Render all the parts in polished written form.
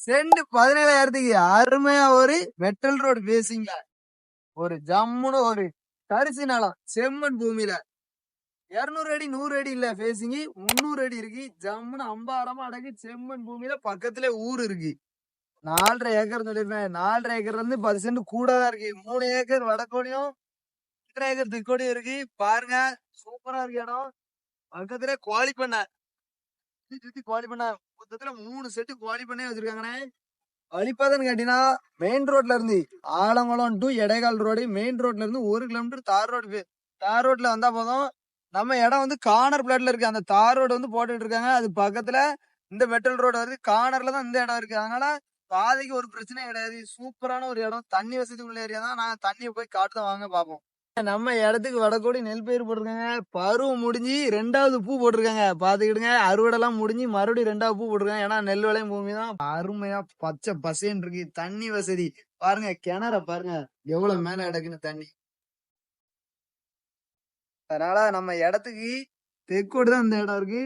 Send 17,000க்கு அருமையா ஒரு metal road பேசிங்க. ஒரு ஜம்முன்னு ஒரு தரிசு நிலம் செம்மண் பூமியில 200 அடி 100 அடி இல்ல பேசிங்க 300 அடி இருக்கு. ஜம்முன்னு அம்பாரமா அடங்கி செம்மண் பூமியில பக்கத்துல ஊர் இருக்கு. 4,5 ஏக்கர் சொல்லிருப்பேன். 4,5 ஏக்கர் இருந்து 10 சென்ட் கூட தான் இருக்கு. 3 ஏக்கர் வடக்கோடியும் 2 ஏக்கர் தெற்கோடியும் இருக்கு. பாருங்க சூப்பரா இருக்கு இடம். பக்கத்துல கோழி பண்ண சுத்தி கோழி பண்ண மொத்தத்துல 3 செட்டு கோழி பண்ணே வச்சிருக்காங்கண்ணே. வழிபாதைன்னு கேட்டீங்கன்னா மெயின் ரோட்ல இருந்து ஆலங்குளம் டு எடைகால் ரோடு மெயின் ரோட்ல இருந்து 1 கிலோமீட்டர் தார் ரோட்ல வந்தா போதும். நம்ம இடம் வந்து கார்னர் பிளாட்ல இருக்கு. அந்த தார் ரோடு வந்து போட்டுட்டு இருக்காங்க. அது பக்கத்துல இந்த மெட்டல் ரோடு வருது. கார்னர்ல தான் இந்த இடம் இருக்கு. அதனால பாதைக்கு ஒரு பிரச்சனையும் கிடையாது. சூப்பரான ஒரு இடம். தண்ணி வசதி உள்ள ஏரியா தான். நான் தண்ணியை போய் காட்டுதான் வாங்க பாப்போம். நம்ம இடத்துக்கு வடக்கோடி நெல் பயிர் போட்டிருக்காங்க. பருவம் முடிஞ்சு 2வது பூ போட்டிருக்காங்க. பாத்துக்கிடுங்க. அறுவடை எல்லாம் முடிஞ்சு மறுபடியும் 2வது பூ போட்டிருக்காங்க. ஏன்னா நெல் விளையும் பூமி தான். அருமையா பச்சை பசேன்னு இருக்கு. தண்ணி வசதி பாருங்க. கிணற பாருங்க எவ்வளவு மேல கிடக்குன்னு தண்ணி. அதனால நம்ம இடத்துக்கு தெற்கோடு தான் இந்த இடம் இருக்கு.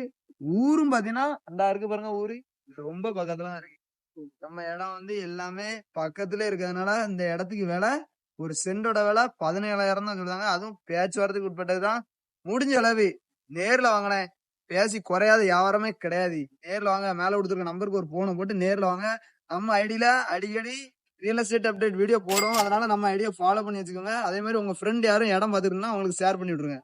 ஊரும் பாத்தீங்கன்னா அந்த இருக்கு பாருங்க. ஊரு ரொம்ப பக்கத்துல தான் இருக்கு. நம்ம இடம் வந்து எல்லாமே பக்கத்துல இருக்கிறதுனால இந்த இடத்துக்கு விலை ஒரு சென்டோட விலை 17,000 தான் சொல்றாங்க. அதுவும் பேச்சுவார்த்தைக்கு உட்பட்டதுதான். முடிஞ்ச அளவு நேர்ல வாங்கினேன். பேசி குறையாத வியாபாரமே கிடையாது. நேர்ல வாங்க. மேல கொடுத்துருக்க நம்பருக்கு ஒரு போனை போட்டு நேர்ல வாங்க. நம்ம ஐடியில அடிக்கடி ரியல் எஸ்டேட் அப்டேட் வீடியோ போடும். அதனால நம்ம ஐடியா ஃபாலோ பண்ணி வச்சுக்கோங்க. அதே மாதிரி உங்க ஃப்ரெண்ட் யாரும் இடம் பார்த்துருந்தா அவங்களுக்கு ஷேர் பண்ணி விட்டுருங்க.